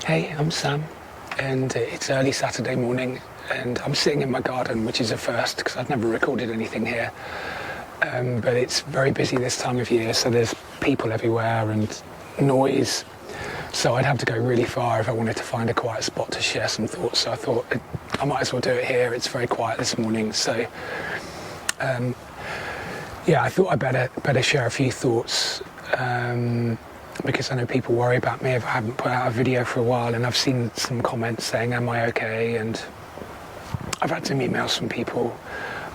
Hey, I'm Sam, and it's early Saturday morning, and I'm sitting in my garden, which is a first because I've never recorded anything here. But it's very busy this time of year, so there's people everywhere and noise. So I'd have to go really far if I wanted to find a quiet spot to share some thoughts. So I thought I might as well do it here. It's very quiet this morning, so yeah, I thought I better share a few thoughts. Because I know people worry about me if I haven't put out a video for a while, and I've seen some comments saying, am I okay? And I've had some emails from people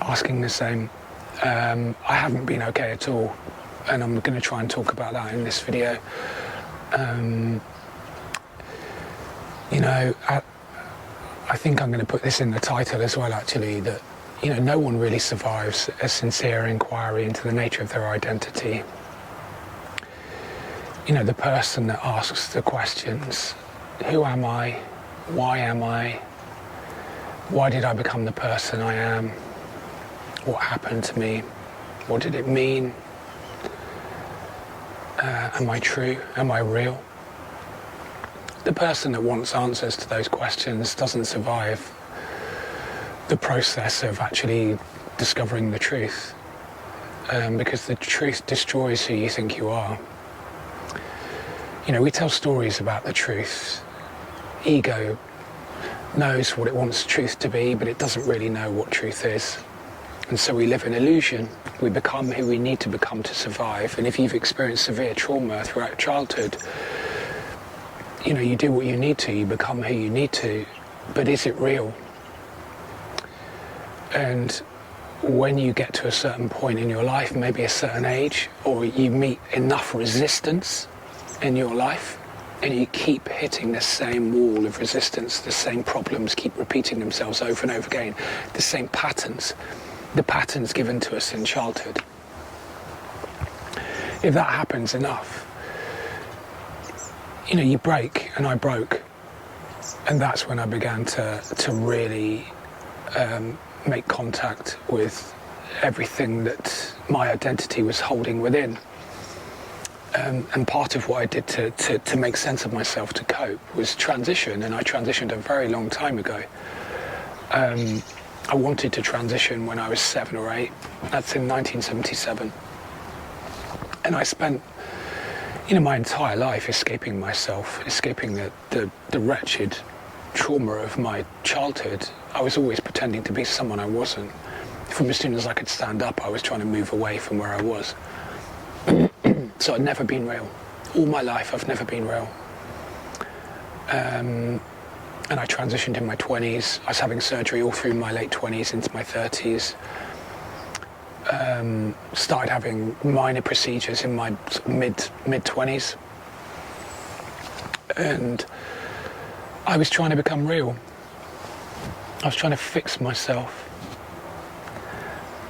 asking the same. I haven't been okay at all, and I'm going to try and talk about that in this video. I think I'm going to put this in the title as well, actually, that, no one really survives a sincere inquiry into the nature of their identity. The person that asks the questions, who am I? Why am I? Why did I become the person I am? What happened to me? What did it mean? Am I true? Am I real? The person that wants answers to those questions doesn't survive the process of actually discovering the truth, because the truth destroys who you think you are. We tell stories about the truth. Ego knows what it wants truth to be, but it doesn't really know what truth is. And so we live in illusion. We become who we need to become to survive. And if you've experienced severe trauma throughout childhood, you do what you need to, you become who you need to, but is it real? And when you get to a certain point in your life, maybe a certain age, or you meet enough resistance in your life, and you keep hitting the same wall of resistance, the same problems keep repeating themselves over and over again, the same patterns, the patterns given to us in childhood. If that happens enough, you break, and I broke, and that's when I began to really make contact with everything that my identity was holding within. And part of what I did to make sense of myself, to cope, was transition, and I transitioned a very long time ago. I wanted to transition when I was 7 or 8. That's in 1977. And I spent, my entire life escaping myself, escaping the wretched trauma of my childhood. I was always pretending to be someone I wasn't. From as soon as I could stand up, I was trying to move away from where I was. So I'd never been real. All my life, I've never been real. And I transitioned in my 20s. I was having surgery all through my late 20s into my 30s. Started having minor procedures in my mid-20s. And I was trying to become real. I was trying to fix myself.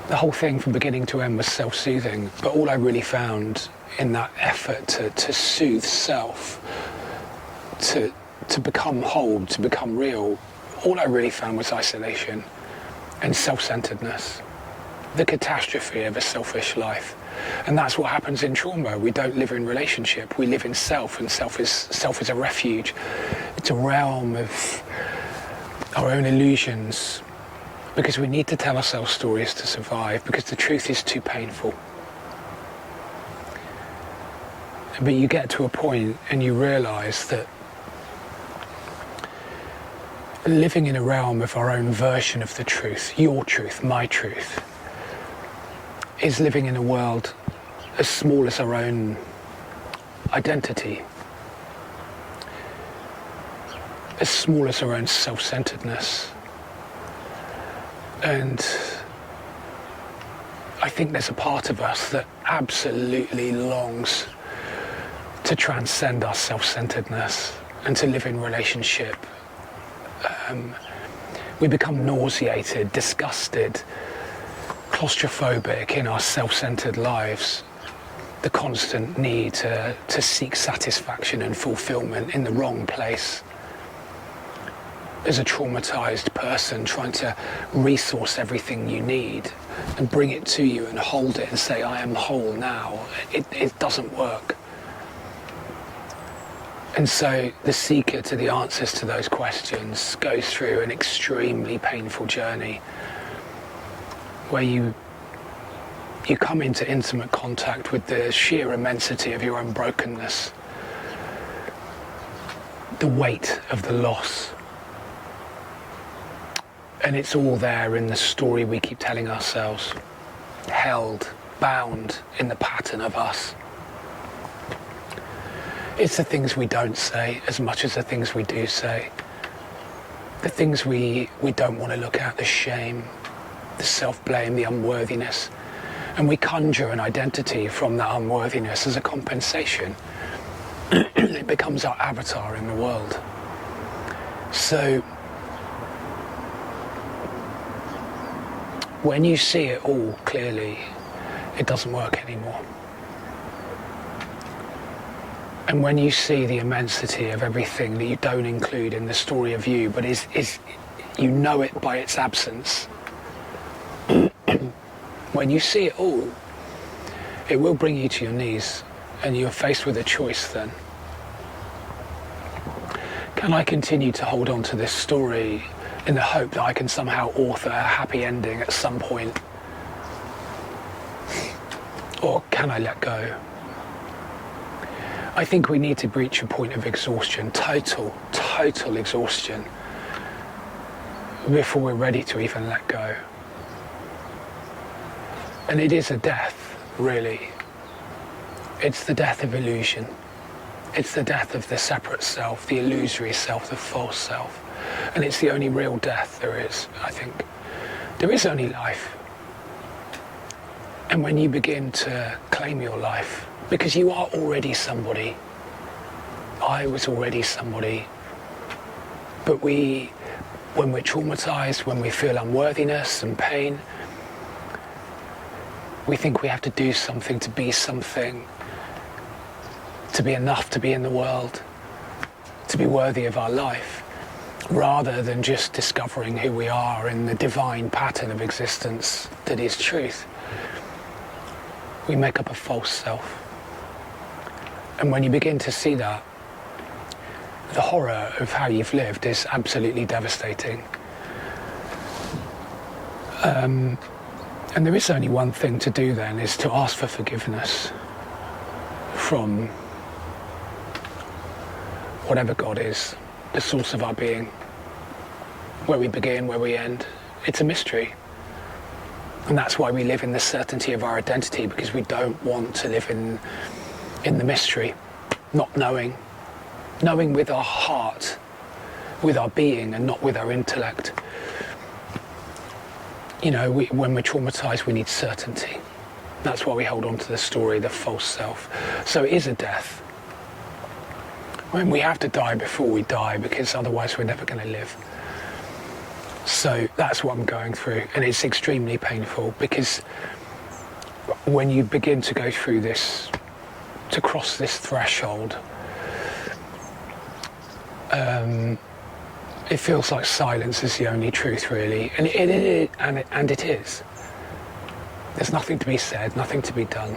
The whole thing from beginning to end was self-soothing, but all I really found in that effort to soothe self, to become whole, to become real, all I really found was isolation and self-centeredness, the catastrophe of a selfish life. And that's what happens in trauma. We don't live in relationship, we live in self, and self is a refuge. It's a realm of our own illusions, because we need to tell ourselves stories to survive, because the truth is too painful. But you get to a point and you realize that living in a realm of our own version of the truth, your truth, my truth, is living in a world as small as our own identity, as small as our own self-centeredness. And I think there's a part of us that absolutely longs to transcend our self-centeredness and to live in relationship. We become nauseated, disgusted, claustrophobic in our self-centered lives. The constant need to seek satisfaction and fulfillment in the wrong place. As a traumatized person trying to resource everything you need and bring it to you and hold it and say, I am whole now, it doesn't work. And so the seeker to the answers to those questions goes through an extremely painful journey where you come into intimate contact with the sheer immensity of your own brokenness, the weight of the loss. And it's all there in the story we keep telling ourselves, held, bound in the pattern of us. It's the things we don't say as much as the things we do say. The things we don't want to look at, the shame, the self-blame, the unworthiness. And we conjure an identity from that unworthiness as a compensation. It becomes our avatar in the world. So when you see it all clearly, it doesn't work anymore. And when you see the immensity of everything that you don't include in the story of you, but is you know it by its absence, when you see it all, it will bring you to your knees, and you're faced with a choice then. Can I continue to hold on to this story in the hope that I can somehow author a happy ending at some point? Or can I let go? I think we need to reach a point of exhaustion, total exhaustion, before we're ready to even let go. And it is a death, really. It's the death of illusion. It's the death of the separate self, the illusory self, the false self. And it's the only real death there is, I think. There is only life. And when you begin to claim your life, because you are already somebody, I was already somebody, but when we're traumatized, when we feel unworthiness and pain, we think we have to do something to be something, to be enough to be in the world, to be worthy of our life, rather than just discovering who we are in the divine pattern of existence that is truth. We make up a false self. And when you begin to see that, the horror of how you've lived is absolutely devastating. And there is only one thing to do then, is to ask for forgiveness from whatever God is, the source of our being, where we begin, where we end. It's a mystery. And that's why we live in the certainty of our identity, because we don't want to live in the mystery, not knowing with our heart, with our being, and not with our intellect. You know, when we're traumatized, we need certainty. That's why we hold on to the story, the false self. So it is a death. When we have to die before we die, because otherwise we're never going to live. So that's what I'm going through, and it's extremely painful, because when you begin to go through this, to cross this threshold, it feels like silence is the only truth, really, and it is. There's nothing to be said, nothing to be done.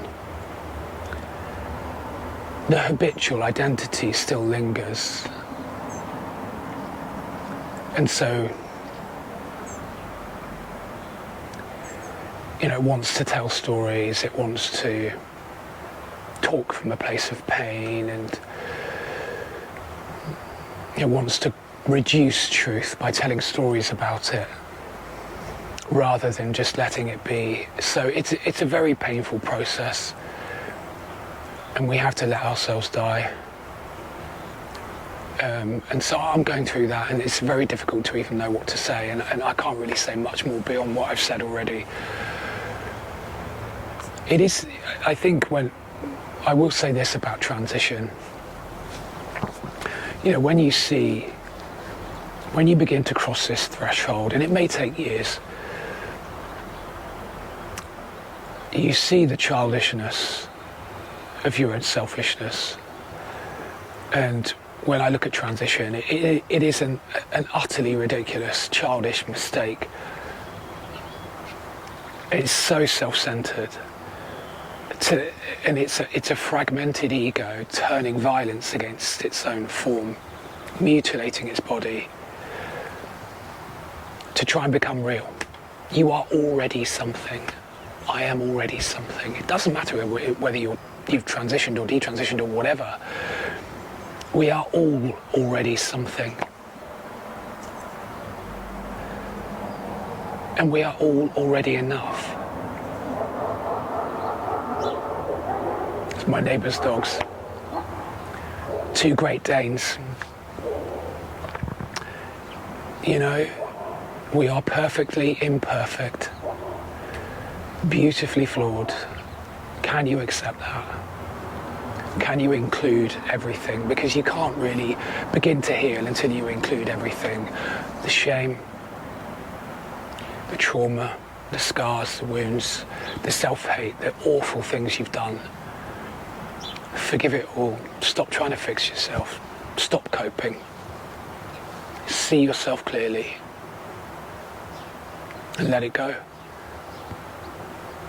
The habitual identity still lingers, and so, you know, it wants to tell stories, it wants to talk from a place of pain, and it wants to reduce truth by telling stories about it rather than just letting it be. So it's a very painful process, and we have to let ourselves die. And so I'm going through that, and it's very difficult to even know what to say, and I can't really say much more beyond what I've said already. It is, I think, when I will say this about transition, you know, when you begin to cross this threshold, and it may take years, you see the childishness of your own selfishness. And when I look at transition, it is an utterly ridiculous, childish mistake. It's so self-centered And it's a fragmented ego turning violence against its own form, mutilating its body to try and become real. You are already something. I am already something. It doesn't matter whether you've transitioned or detransitioned or whatever. We are all already something. And we are all already enough. It's my neighbour's dogs. 2 Great Danes. You know, we are perfectly imperfect, beautifully flawed. Can you accept that? Can you include everything? Because you can't really begin to heal until you include everything. The shame, the trauma, the scars, the wounds, the self-hate, the awful things you've done. Forgive it all. Stop trying to fix yourself. Stop coping. See yourself clearly and let it go.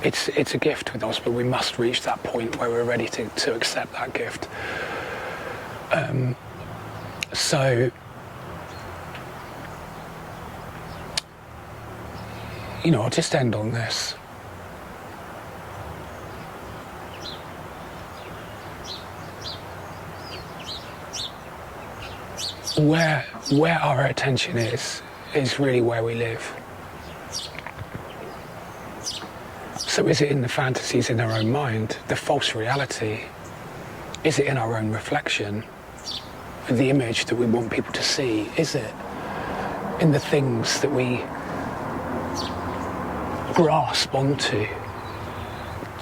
It's a gift with us, but we must reach that point where we're ready to accept that gift. So, you know, I'll just end on this. Where our attention is really where we live. So is it in the fantasies in our own mind, the false reality? Is it in our own reflection? The image that we want people to see? Is it in the things that we grasp onto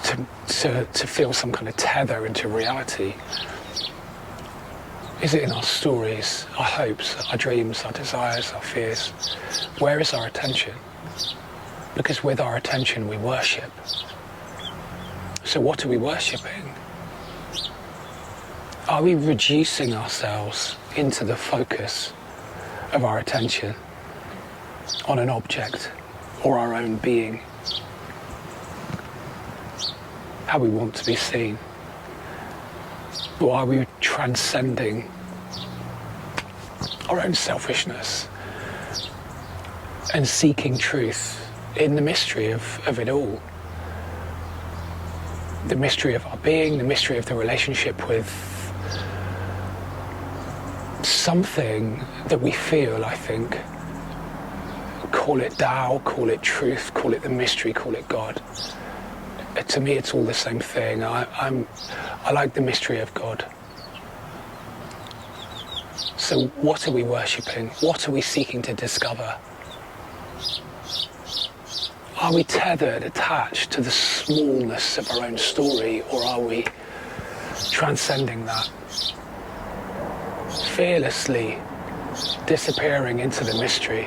to feel some kind of tether into reality? Is it in our stories, our hopes, our dreams, our desires, our fears? Where is our attention? Because with our attention we worship. So what are we worshipping? Are we reducing ourselves into the focus of our attention on an object or our own being? How we want to be seen? Or are we transcending our own selfishness and seeking truth in the mystery of it all? The mystery of our being, the mystery of the relationship with something that we feel, I think. Call it Tao, call it truth, call it the mystery, call it God. To me, it's all the same thing. I like the mystery of God. So what are we worshipping? What are we seeking to discover? Are we tethered, attached to the smallness of our own story, or are we transcending that? Fearlessly disappearing into the mystery,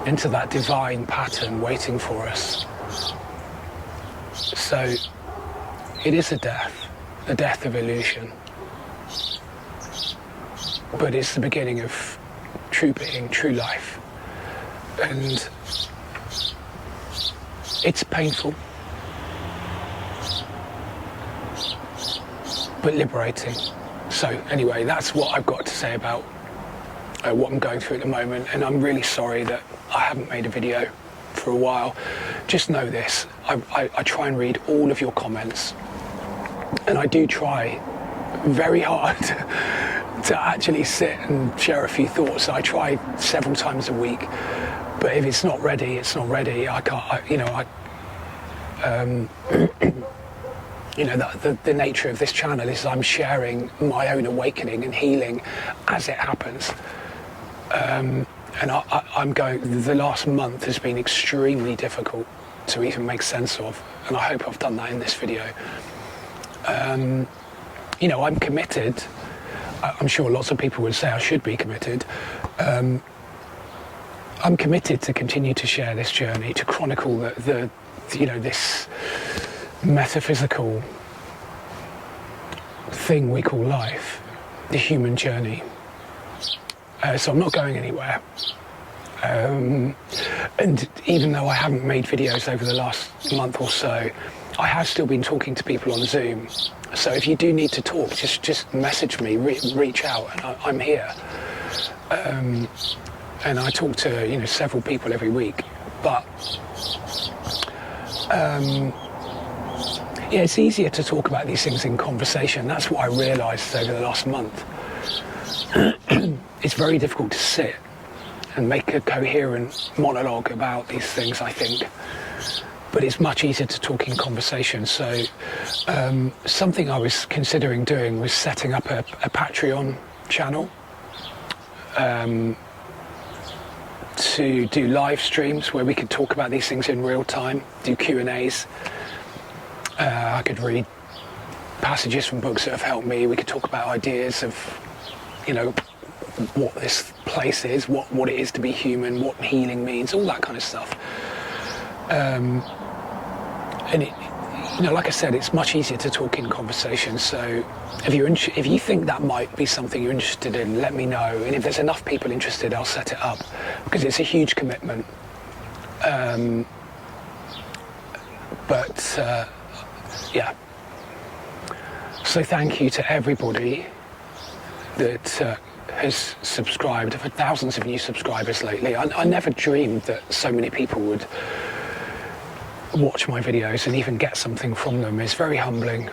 into that divine pattern waiting for us. So it is a death of illusion. But it's the beginning of true being, true life. And it's painful, but liberating. So anyway, that's what I've got to say about what I'm going through at the moment. And I'm really sorry that I haven't made a video for a while. Just know this, I try and read all of your comments, and I do try very hard to actually sit and share a few thoughts. I try several times a week, but if it's not ready, it's not ready. I can't, the nature of this channel is I'm sharing my own awakening and healing as it happens. And I'm going, the last month has been extremely difficult to even make sense of, and I hope I've done that in this video. I'm committed. I'm sure lots of people would say I should be committed. I'm committed to continue to share this journey, to chronicle this metaphysical thing we call life, the human journey. So I'm not going anywhere. And even though I haven't made videos over the last month or so, I have still been talking to people on Zoom. So if you do need to talk, just message me, reach out, and I'm here. And I talk to several people every week. But yeah, it's easier to talk about these things in conversation. That's what I realised over the last month. It's very difficult to sit and make a coherent monologue about these things, I think. But it's much easier to talk in conversation. So something I was considering doing was setting up a Patreon channel to do live streams where we could talk about these things in real time, do Q&As. I could read passages from books that have helped me. We could talk about ideas of, what this place is, what it is to be human, what healing means, all that kind of stuff. And it, like I said, it's much easier to talk in conversation. So if you think that might be something you're interested in, let me know. And if there's enough people interested, I'll set it up, because it's a huge commitment. Yeah. So thank you to everybody that has subscribed. I've had thousands of new subscribers lately. I never dreamed that so many people would watch my videos and even get something from them. It's very humbling,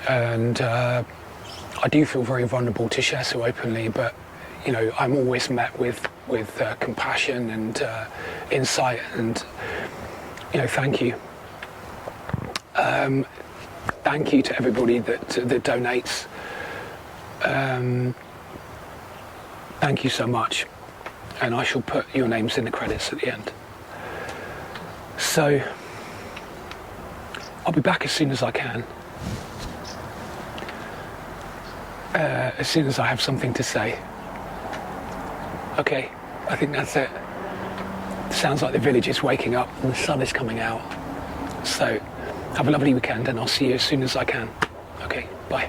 and I do feel very vulnerable to share so openly, but I'm always met with compassion and insight, and thank you. Thank you to everybody that donates. Thank you so much, and I shall put your names in the credits at the end. So I'll be back as soon as I can, as soon as I have something to say. Okay, I think that's it. Sounds like the village is waking up and the sun is coming out. So have a lovely weekend, and I'll see you as soon as I can. Okay, bye.